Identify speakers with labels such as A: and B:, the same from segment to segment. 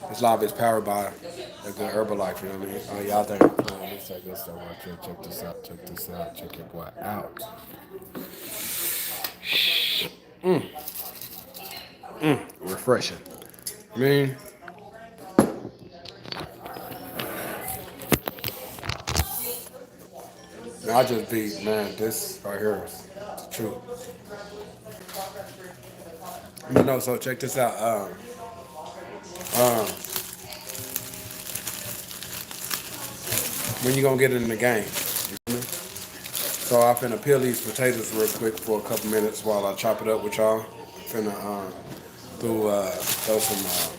A: This live is powered by a good Herbalife. You know what I mean? Oh, y'all think I'm playing this? Check this out. Watch it. Check this out. Check this out. Check your boy out. Refreshing. I mean, I just be man. This right here is the truth. You know. So check this out. When you gonna get in the game? So I finna peel these potatoes real quick for a couple minutes while I chop it up with y'all. Finna throw some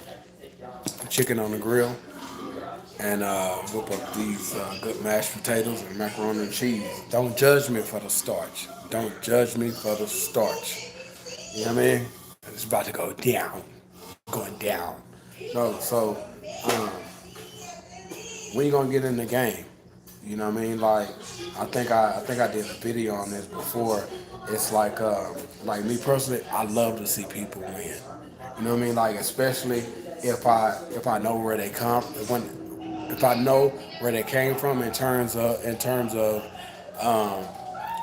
A: chicken on the grill and whip up these good mashed potatoes and macaroni and cheese. Don't judge me for the starch. Don't judge me for the starch. You know what I mean? It's about to go down. Going down. No, so when you gonna get in the game? You know what I mean? Like I think I did a video on this before. It's like me personally, I love to see people win. You know what I mean? Like especially if I know where they come when if I know where they came from in terms of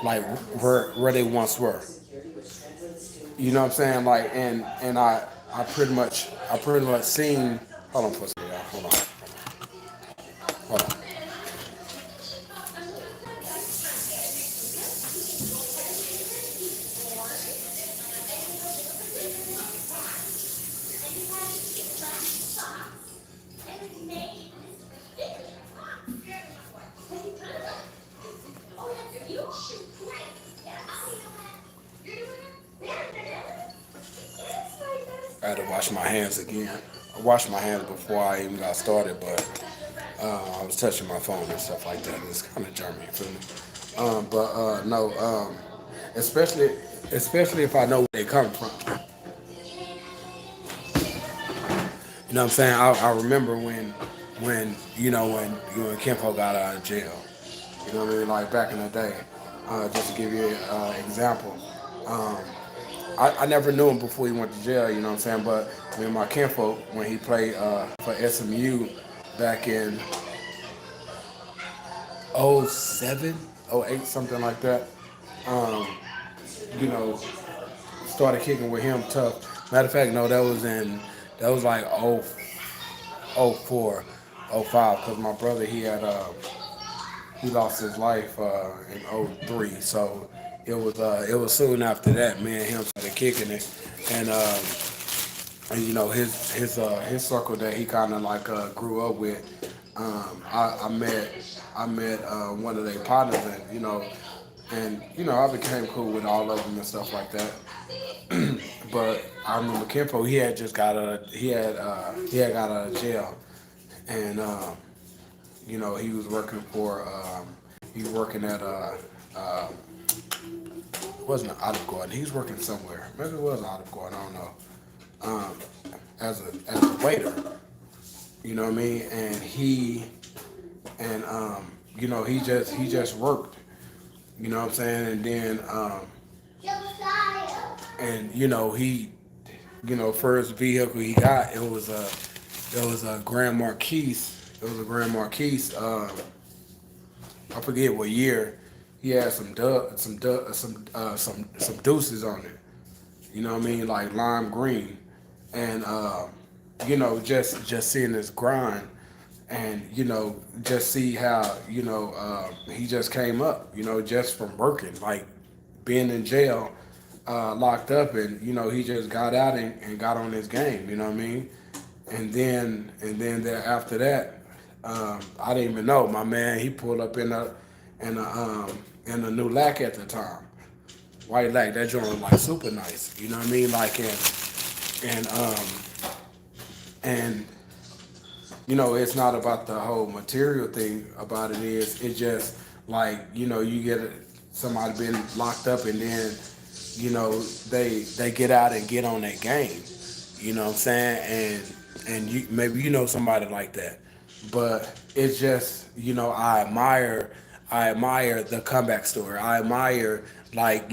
A: like where they once were. You know what I'm saying? Like and I pretty much seen. Hold on for a second, y'all. Hold on. I had to wash my hands again. I washed my hands before I even got started, but I was touching my phone and stuff like that. It's kind of germy, you feel me? But no, especially especially if I know where they come from. You know what I'm saying? I remember when when Kenpo got out of jail. You know what I mean? Like back in the day. Just to give you an example, I never knew him before he went to jail. You know what I'm saying? But me and my kinfolk when he played for SMU back in '07, '08, something like that. You know, started kicking with him tough. Matter of fact, no, that was like '04, '05, because my brother he lost his life in '03. So it was soon after that. Me and him started kicking it, and and his circle that he kind of like grew up with. I met one of their partners, and I became cool with all of them and stuff like that. But I remember Kimpo, he had got out of jail, and he was working he was working at uh, wasn't an Olive Garden. He was working somewhere. Maybe it was an Olive Garden. I don't know. Um, as a waiter, you know what I mean, and he just worked. You know what I'm saying, and then and first vehicle he got it was a Grand Marquis. It was a Grand Marquis. I forget what year. He had some deuces on it. You know what I mean, like lime green, and just seeing this grind, and just see how he just came up. Just from working, like being in jail, locked up, and he just got out and got on his game. You know what I mean, and then there after that, I didn't even know my man. He pulled up in a new lack at the time, white lack. That joint was like super nice. You know what I mean, like and and it's not about the whole material thing about it. It's just like you get somebody been locked up, and then they get out and get on that game. You know what I'm saying? And maybe somebody like that. But it's just I admire the comeback story. I admire like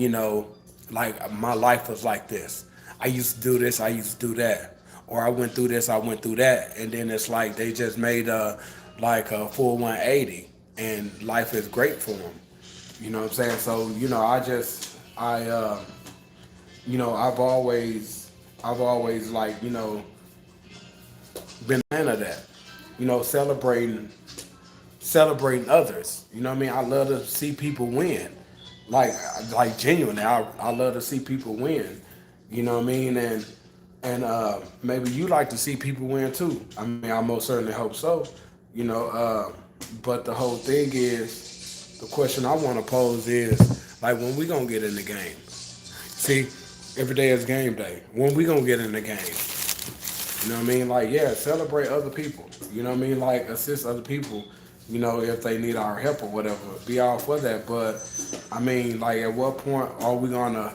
A: my life was like this. I used to do this. I used to do that. or I went through this, I went through that, and then it's like they just made a full 180, and life is great for them. You know what I'm saying? So I've always like been a fan of that. Celebrating others. You know what I mean? I love to see people win. Like genuinely, I love to see people win. You know what I mean? And maybe you like to see people win too. I mean, I most certainly hope so. You know, but the whole thing is, the question I want to pose is like, when we gonna get in the game? See, every day is game day. When we gonna get in the game? You know what I mean? Like, yeah, celebrate other people. You know what I mean? Like, assist other people, if they need our help or whatever. Be all for that. But, I mean, like, at what point are we going to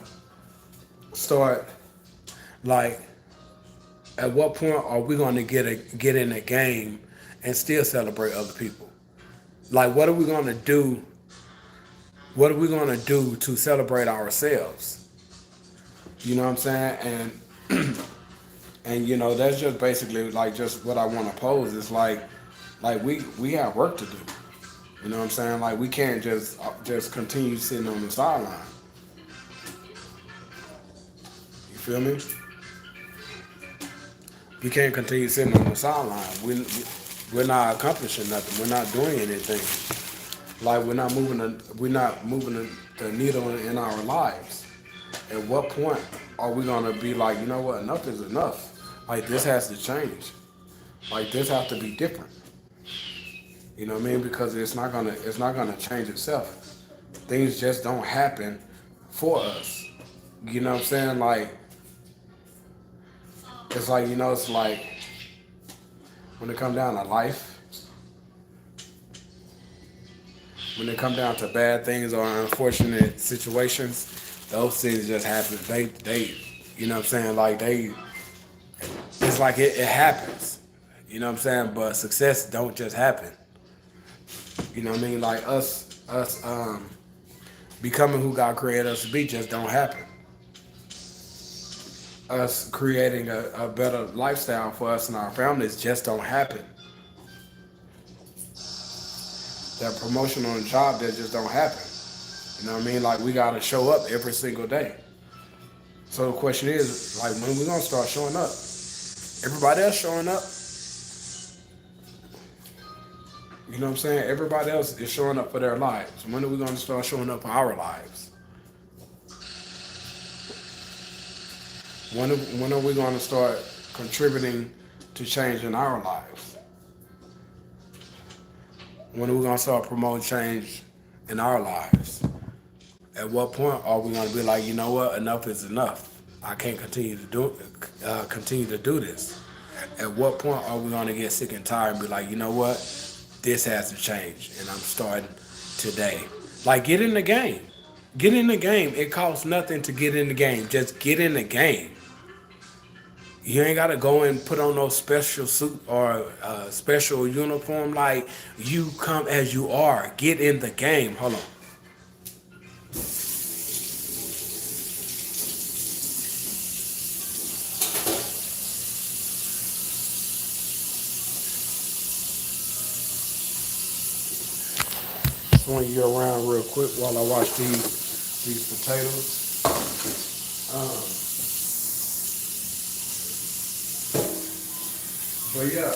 A: start, like, at what point are we going to get in a game and still celebrate other people? Like, what are we going to do? What are we going to do to celebrate ourselves? You know what I'm saying? And that's just basically like just what I want to pose. It's like we have work to do. You know what I'm saying? Like, we can't just continue sitting on the sideline. You feel me? We can't continue sitting on the sideline. We're not accomplishing nothing. We're not doing anything. Like, we're not moving the needle in our lives. At what point are we gonna be like, you know what, enough is enough? Like, this has to change. Like, this has to be different. You know what I mean? Because it's not gonna change itself. Things just don't happen for us. You know what I'm saying? Like, it's like when it come down to life, when it come down to bad things or unfortunate situations, those things just happen. They you know what I'm saying? Like, it's like it happens. You know what I'm saying? But success don't just happen. You know what I mean? Like, us becoming who God created us to be just don't happen. Us creating a better lifestyle for us and our families just don't happen. That promotion on the job, that just don't happen. You know what I mean? Like, we gotta show up every single day. So the question is, like, when we gonna start showing up? Everybody else showing up. You know what I'm saying? Everybody else is showing up for their lives. When are we gonna start showing up for our lives? When are we gonna start contributing to changing our lives? When are we gonna start promoting change in our lives? At what point are we gonna be like, you know what, enough is enough? I can't continue to do this. At what point are we gonna get sick and tired and be like, you know what, this has to change, and I'm starting today. Like, get in the game. Get in the game. It costs nothing to get in the game. Just get in the game. You ain't gotta go and put on no special suit or special uniform. Like, you come as you are. Get in the game. Hold on. Swing you around real quick while I wash these potatoes. But yeah,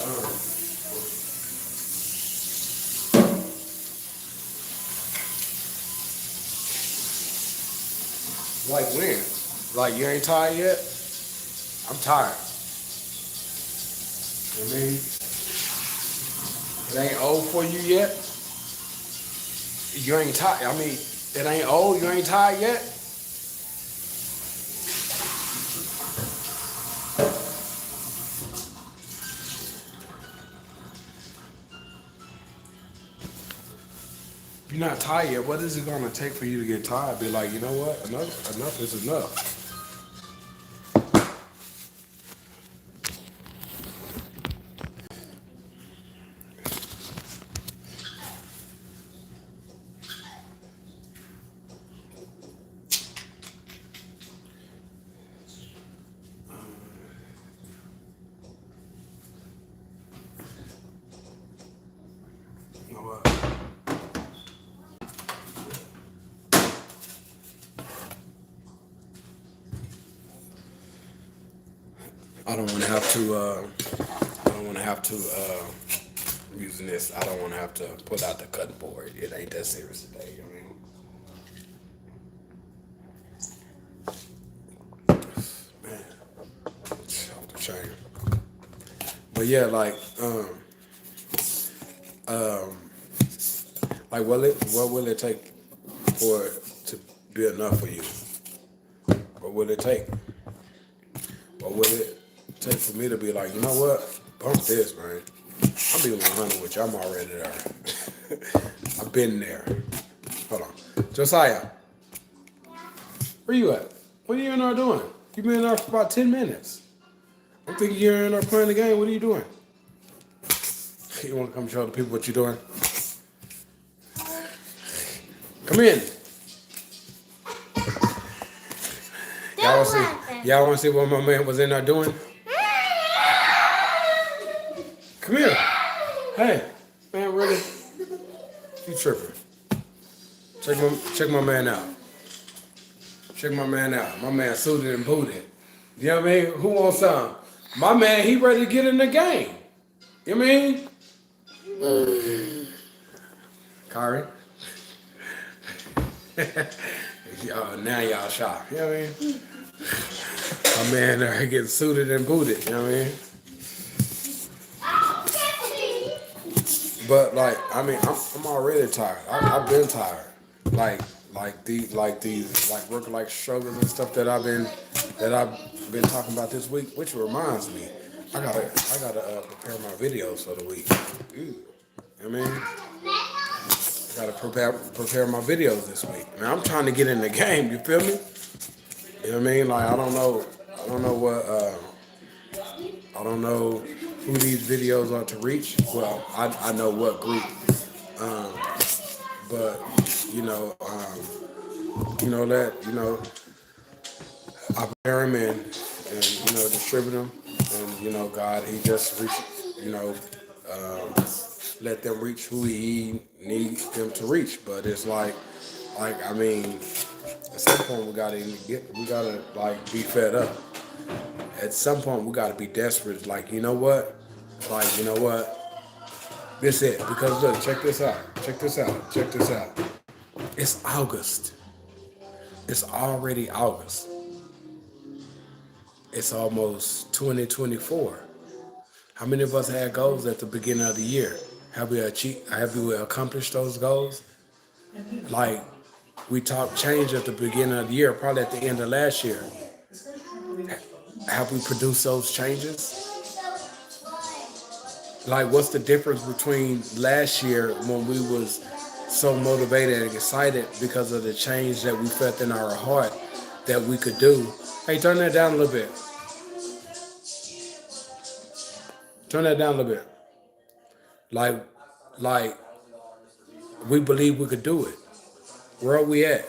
A: like, when? Like, you ain't tired yet? I'm tired. I mean, it ain't old for you yet. You ain't tired. I mean, it ain't old. You ain't tired yet. If you're not tired yet, what is it gonna take for you to get tired? Be like, you know what? Enough is enough. I don't want to have to. I don't want to have to. Using this, I don't want to have to pull out the cutting board. It ain't that serious today. Man, it's off the chain. But yeah, like what will it take for it to be enough for you? What will it take? What will it take for me to be like, you know what? Bump this, man. I'm being 100 with you. I'm already there. I've been there. Hold on. Josiah, where you at? What are you in there doing? You've been in there for about 10 minutes. I'm thinking you're in there playing the game. What are you doing? You want to come show the people what you're doing? Come in. Y'all want to see what my man was in there doing? Come here. Hey, man, really? You tripping. Check my man out. Check my man out. My man suited and booted. You know what I mean? Who wants some? My man, he ready to get in the game. You know what I mean? Kari. Now y'all shocked. You know what I mean? My man there getting suited and booted. You know what I mean? But like, I mean, I'm already tired. I've been tired. Like work like struggles and stuff that I've been talking about this week. Which reminds me, I gotta prepare my videos for the week. Ooh. I mean, I gotta prepare my videos this week. Man, I'm trying to get in the game. You feel me? You know what I mean? Like I don't know who these videos are to reach. Well, I know what group, but I prepare them and distribute them, and God, He just reach, let them reach who He needs them to reach. But it's like I mean, at some point we gotta like be fed up. At some point we gotta be desperate. Like you know what? This it. Because look, check this out. Check this out. Check this out. It's August. It's already August. It's almost 2024. How many of us had goals at the beginning of the year? Have we accomplished those goals? Like we talked change at the beginning of the year, probably at the end of last year. Have we produced those changes? Like what's the difference between last year when we was so motivated and excited because of the change that we felt in our heart that we could do? Hey, turn that down a little bit. Turn that down a little bit. Like we believe we could do it. Where are we at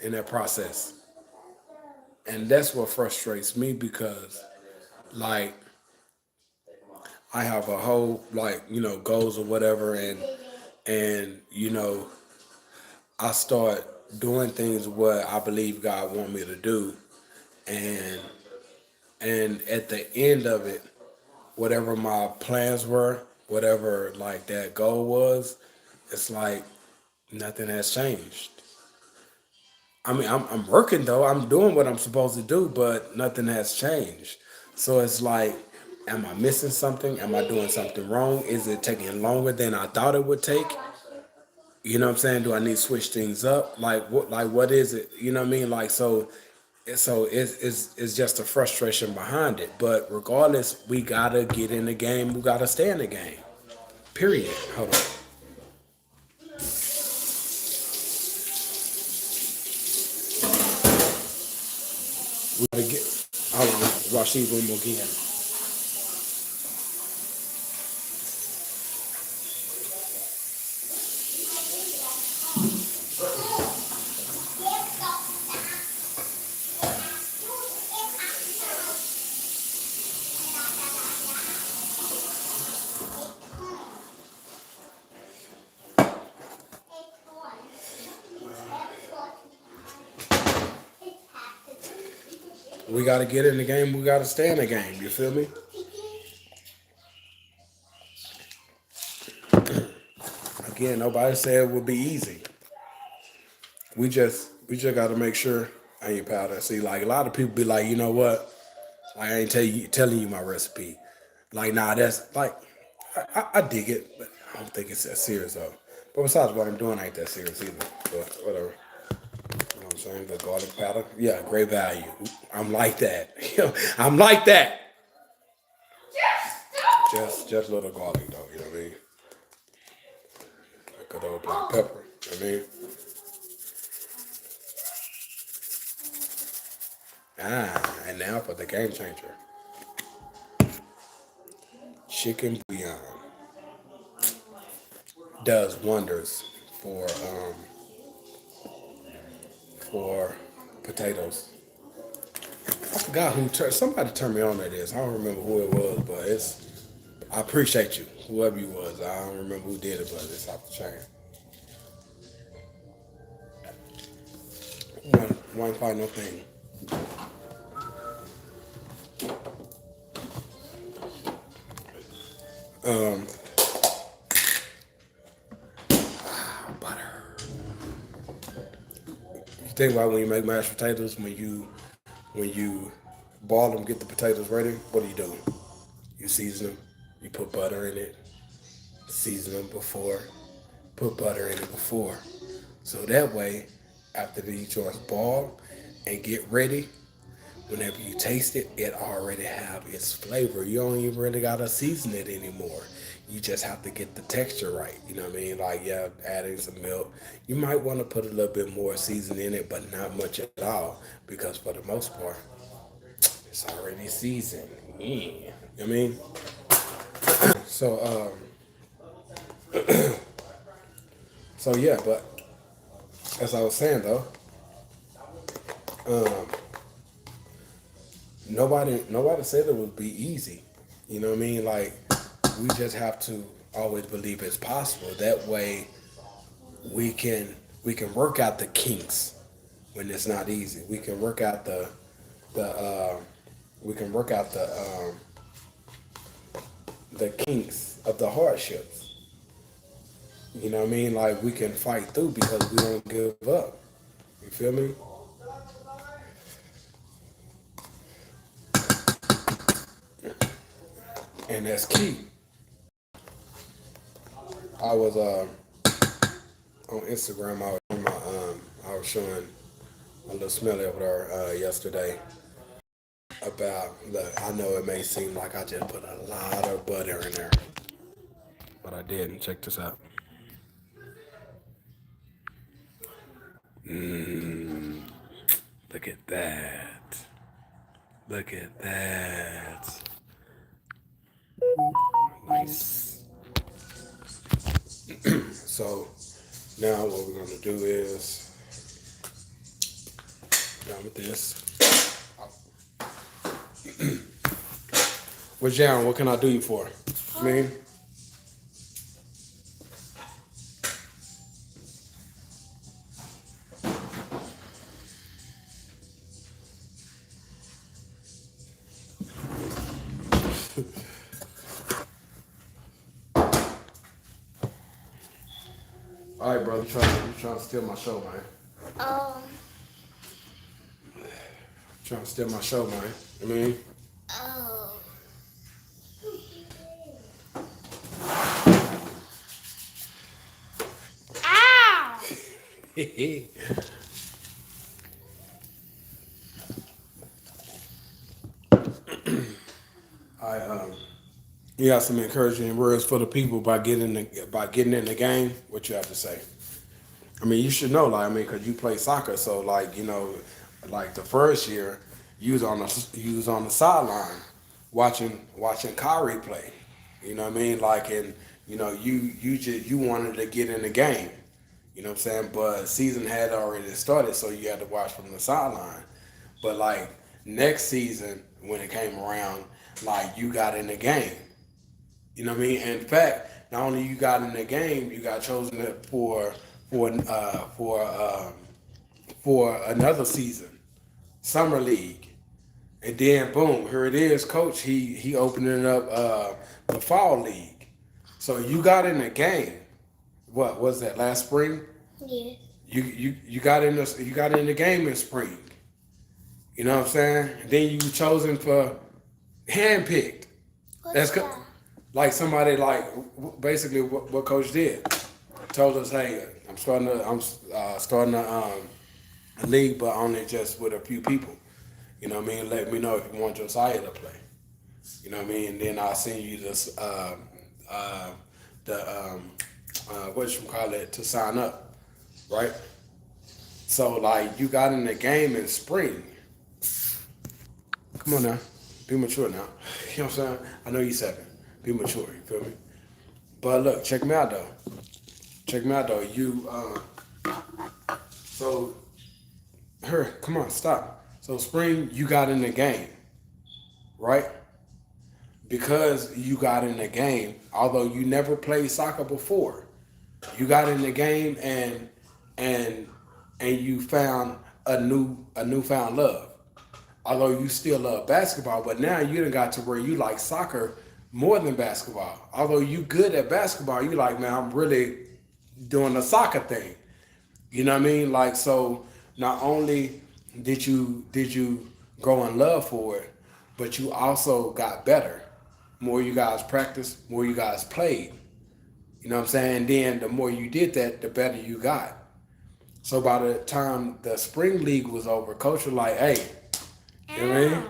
A: in that process? And that's what frustrates me because like I have a whole goals or whatever and I start doing things what I believe God want me to do and at the end of it, whatever my plans were, whatever like that goal was, it's like nothing has changed. I mean, I'm working though. I'm doing what I'm supposed to do, but nothing has changed. So it's like, am I missing something? Am I doing something wrong? Is it taking longer than I thought it would take? You know what I'm saying? Do I need to switch things up? What is it? You know what I mean? It's just a frustration behind it. But regardless, we gotta get in the game. We gotta stay in the game. Period. Hold on. We gotta get. Hold on. Watch these one more again. We got to get in the game. We got to stay in the game. You feel me? Again, nobody said it would be easy. We just got to make sure. I ain't proud of. See, like a lot of people be like, you know what? Like, I ain't telling you my recipe. Like, nah, that's like I dig it, but I don't think it's that serious though. But besides, what I'm doing ain't that serious either. But whatever. You know what I'm saying? The garlic powder, yeah, great value. I'm like that. I'm like that. Just a little garlic though. You know what I mean? A good old black pepper. You know what I mean? And now for the game changer, chicken bouillon does wonders for potatoes. I forgot somebody turned me on to this. I don't remember who it was, but I appreciate you, whoever you was. I don't remember who did it, but it's off the chain. One final thing. Um, Butter. You think about when you make mashed potatoes, when you boil them, get the potatoes ready. What do? You season them. You put butter in it. Season them before. Put butter in it before. So that way, after the joints boil and get ready, whenever you taste it, it already have its flavor. You don't even really gotta season it anymore. You just have to get the texture right. You know what I mean? Like, yeah, adding some milk. You might want to put a little bit more seasoning in it, but not much at all, because for the most part, it's already seasoned. Yeah. You know what I mean? So, so yeah, but as I was saying though, um, nobody said it would be easy. You know what I mean? Like, we just have to always believe it's possible. That way we can work out the kinks when it's not easy. We can work out the we can work out the kinks of the hardships. You know what I mean? Like, we can fight through because we don't give up. You feel me? And that's key. I was on Instagram. I was showing a little smelly over there yesterday about the. I know it may seem like I just put a lot of butter in there, but I didn't. Check this out. Look at that. Look at that. Nice. So now what we're gonna do is done with this. Well, Jaron, what can I do you for? I mean, all right, brother, you trying to steal my show, man.
B: Oh,
A: Trying to steal my show, man. I mean,
B: oh. Ow!
A: I you got some encouraging words for the people by getting in the game. What you have to say? I mean, you should know, like, I mean, because you play soccer, so like, like the first year, you was on the sideline watching Kyrie play. You know what I mean? Like, and you wanted to get in the game. You know what I'm saying? But season had already started, so you had to watch from the sideline. But like next season, when it came around, like you got in the game. You know what I mean? In fact, not only you got in the game, you got chosen for for another season, summer league. And then boom, here it is, coach. He opening up the fall league. So you got in the game. What was that last spring?
B: Yes.
A: You got in the game in spring. You know what I'm saying? And then you chosen for handpicked.
B: What's
A: That's
B: that?
A: like somebody like basically what coach did. Told us, hey, I'm starting a league, but only just with a few people. You know what I mean? Let me know if you want Josiah to play. You know what I mean? And then I'll send you this what you call it to sign up, right? So like you got in the game in spring. Come on now, be mature now. You know what I'm saying? I know you're 7. Be mature. You feel me? But look, check me out though. Check me out though. So her, come on, stop. So spring, you got in the game, right? Because you got in the game, although you never played soccer before, you got in the game and you found a newfound love. Although you still love basketball, but now you done got to where you like soccer more than basketball. Although you good at basketball, you like, man, I'm really doing the soccer thing. You know what I mean? Like, so not only did you grow in love for it, but you also got better. More you guys practiced, more you guys played. You know what I'm saying? And then the more you did that, the better you got. So by the time the spring league was over, coach was like, hey, you know what I mean?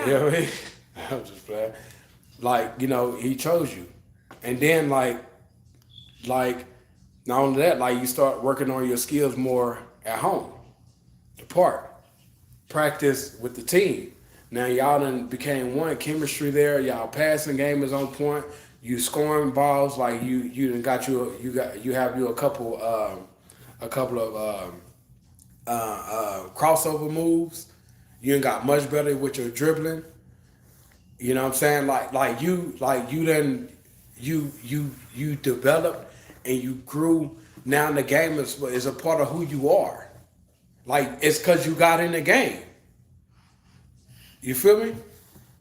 A: You know what I mean? I'm just playing. Like, you know, he chose you. And then like not only that, like you start working on your skills more at home. The park. Practice with the team. Now y'all done became one, chemistry there, y'all passing game is on point, you scoring balls, like you done got you have a couple of crossover moves. You ain't got much better with your dribbling. You know what I'm saying? Like you done you developed and you grew. Now the game is a part of who you are. Like it's cause you got in the game. You feel me?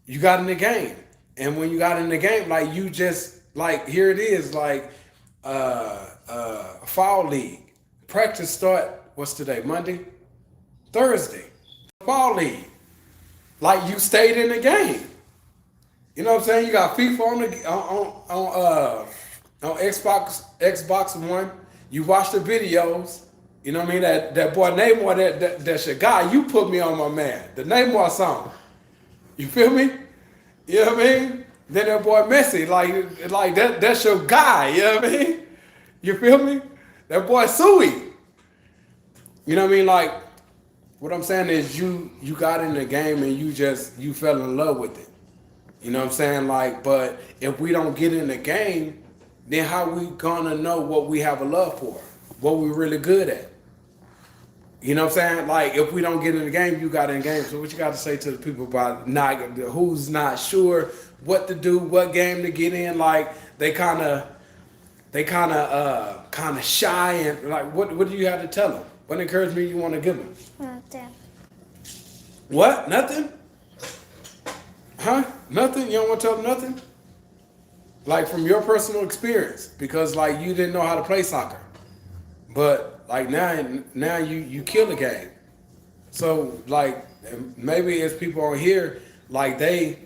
A: You got in the game. And when you got in the game, like you just like here it is, like fall league. Practice start, what's today? Monday? Thursday. Fall league. Like you stayed in the game. You know what I'm saying? You got FIFA on Xbox One. You watch the videos. You know what I mean? That boy Neymar, that's your guy. You put me on my man. The Neymar song. You feel me? You know what I mean? Then that boy Messi, like that's your guy. You know what I mean? You feel me? That boy Sui. You know what I mean? Like, what I'm saying is you got in the game and you fell in love with it. You know what I'm saying? Like, but if we don't get in the game, then how we gonna know what we have a love for? What we really good at? You know what I'm saying? Like, if we don't get in the game, you got in the game. So what you got to say to the people about who's not sure what to do, what game to get in? Like, they kind of shy and like, what do you have to tell them? What encouragement you want to give them?
B: Nothing.
A: What? Nothing? Huh? Nothing? You don't want to tell them nothing? Like from your personal experience, because like you didn't know how to play soccer, but like now you kill the game. So like maybe it's people on here like they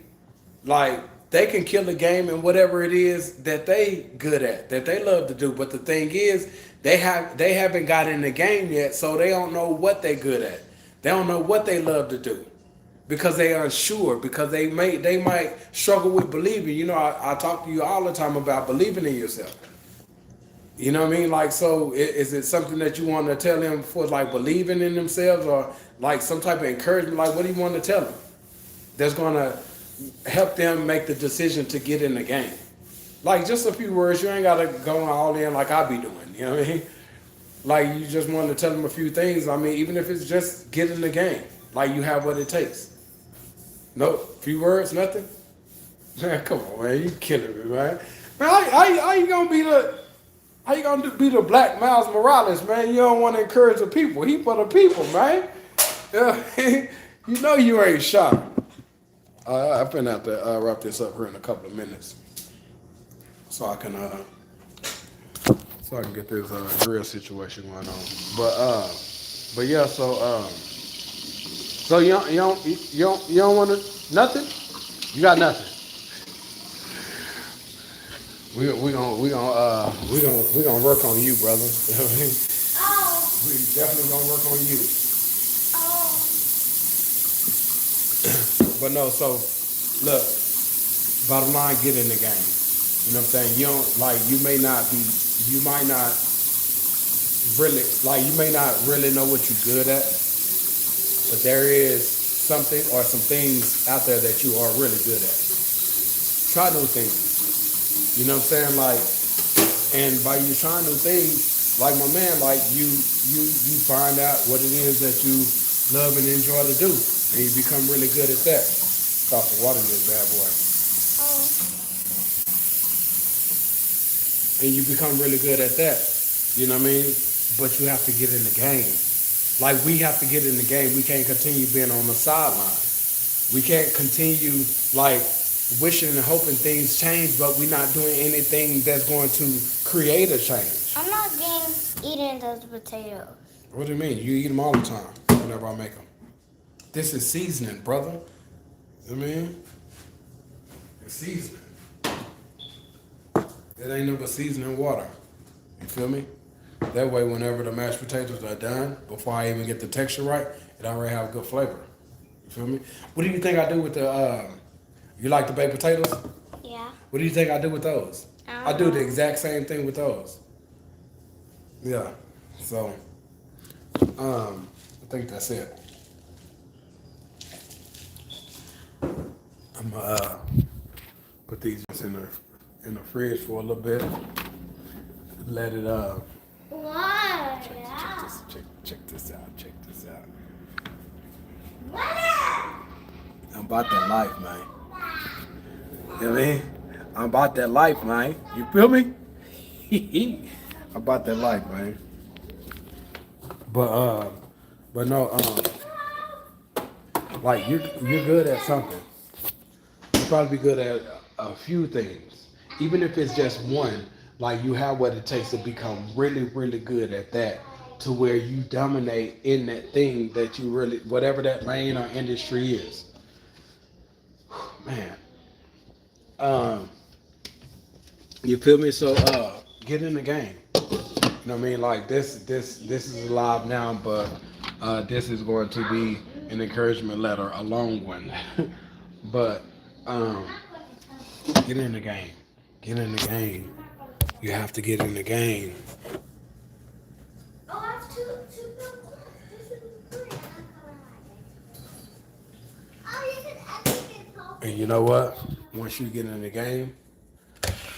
A: can kill the game in whatever it is that they good at, that they love to do. But the thing is, they haven't got in the game yet, so they don't know what they good at. They don't know what they love to do. Because they are unsure, because they might struggle with believing. You know, I talk to you all the time about believing in yourself. You know what I mean? Like, so is it something that you want to tell them for like believing in themselves, or like some type of encouragement? Like, what do you want to tell them that's going to help them make the decision to get in the game? Like, just a few words. You ain't got to go all in like I be doing. You know what I mean? Like, you just want to tell them a few things. I mean, even if it's just get in the game. Like, you have what it takes. No, few words, nothing. Man, come on, man, you killing me, man. Man, how you gonna be the Black Miles Morales, man? You don't want to encourage the people. He for the people, man. Yeah, You know you ain't shy. I'm finna have to wrap this up here in a couple of minutes, so I can get this grill situation going on. But yeah. So you don't want to nothing. You got nothing. We gonna work on you, brother. You know what I mean?
B: Oh.
A: We definitely gonna work on you.
B: Oh.
A: But no, so look, bottom line, get in the game. You know what I'm saying? You don't like you might not you may not really know what you're good at, but there is something or some things out there that you are really good at. Try new things. You know what I'm saying? Like, and by you trying new things, like my man, like you find out what it is that you love and enjoy to do, and you become really good at that. Cost of water in this bad boy,
B: Oh.
A: and you become really good at that. You know what I mean? But you have to get in the game. Like we have to get in the game. We can't continue being on the sideline. We can't continue like wishing and hoping things change, but we're not doing anything that's going to create a change.
B: I'm not getting eating those potatoes.
A: What do you mean? You eat them all the time whenever I make them. This is seasoning, brother. You know what I mean? It's seasoning. It ain't no but seasoning water. You feel me? That way, whenever the mashed potatoes are done, before I even get the texture right, it already have a good flavor. You feel me? What do you think I do with the? You like the baked potatoes?
B: Yeah.
A: What do you think I do with those? I do the exact same thing with those. Yeah. So, I think that's it. I'm gonna put these in the fridge for a little bit. Let it
B: What?
A: check this out. Check this out.
B: What?
A: I'm about that life, man. You know what I mean? I'm about that life, man. You feel me? I'm about that life, man. But no, like you're good at something. You probably be good at a few things, even if it's just one. Like you have what it takes to become really, really good at that, to where you dominate in that thing that you really, whatever that lane or industry is. Man, you feel me? So get in the game. You know what I mean? Like this is live now, but this is going to be an encouragement letter, a long one. But get in the game. Get in the game. You have to get in the game.
B: Oh, I have two milk. This is good. Oh, you can actually help.
A: And you know what? Once you get in the game,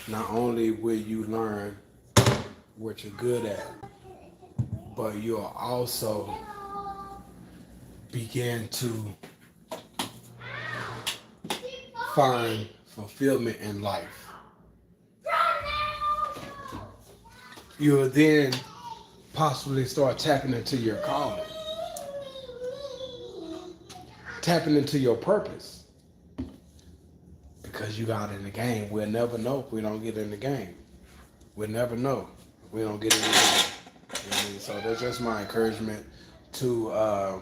A: not only will you learn what you're good at, but you'll also begin to find fulfillment in life. You'll then possibly start tapping into your calling, tapping into your purpose, because you got in the game. We'll never know if we don't get in the game. We'll never know if we don't get in the game. You know what I mean? So that's just my encouragement to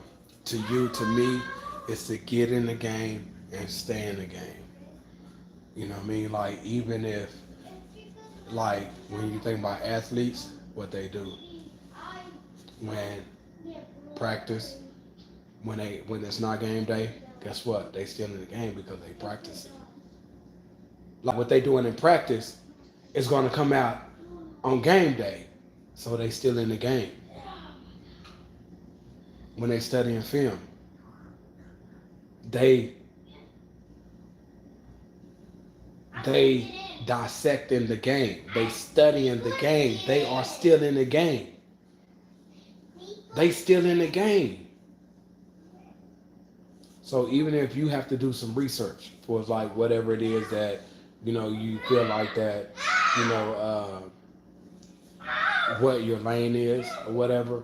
A: you, to me, is to get in the game and stay in the game. You know what I mean? Like even if, like when you think about athletes, what they do when practice, when it's not game day, guess what? They still in the game because they practice. Like what they doing in practice is going to come out on game day, so they still in the game. When they studying film, they dissecting the game. They studying the game. They are still in the game. They still in the game. So even if you have to do some research for like whatever it is that you feel like that what your lane is or whatever,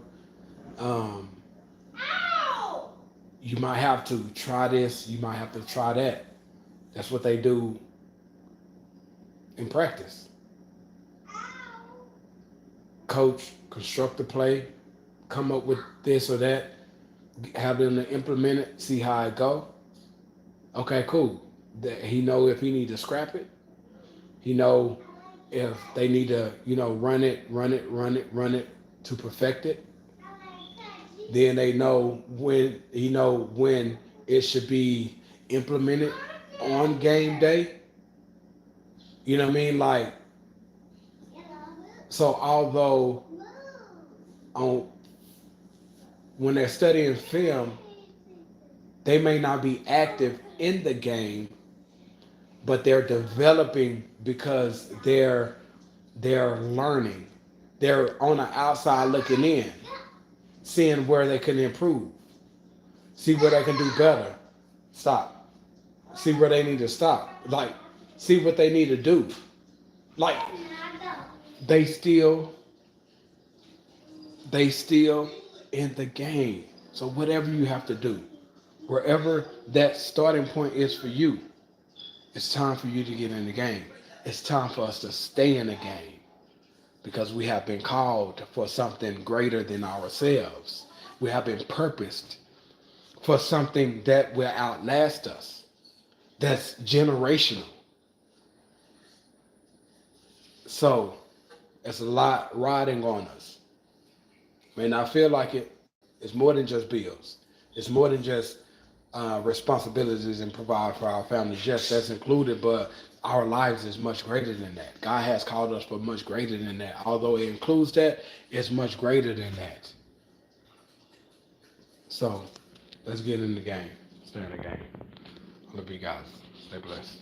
A: You might have to try this, you might have to try that. That's what they do in practice. Coach, construct the play, come up with this or that, have them to implement it, see how it go. Okay, cool. That he know if he need to scrap it. He know if they need to, run it to perfect it. Then they know when it should be implemented on game day. You know what I mean? Like, so although on when they're studying film, they may not be active in the game, but they're developing because they're learning. They're on the outside looking in, seeing where they can improve, see where they can do better, stop, see where they need to stop, like see what they need to do. Like they still they still in the game. So whatever you have to do, wherever that starting point is for you, it's time for you to get in the game. It's time for us to stay in the game because we have been called for something greater than ourselves. We have been purposed for something that will outlast us, that's generational. So it's a lot riding on us. May not feel like it. It's more than just bills. It's more than just responsibilities and provide for our families. Yes, that's included, but our lives is much greater than that. God has called us for much greater than that. Although it includes that, it's much greater than that. So let's get in the game. Stay in the game. Love you guys. Stay blessed.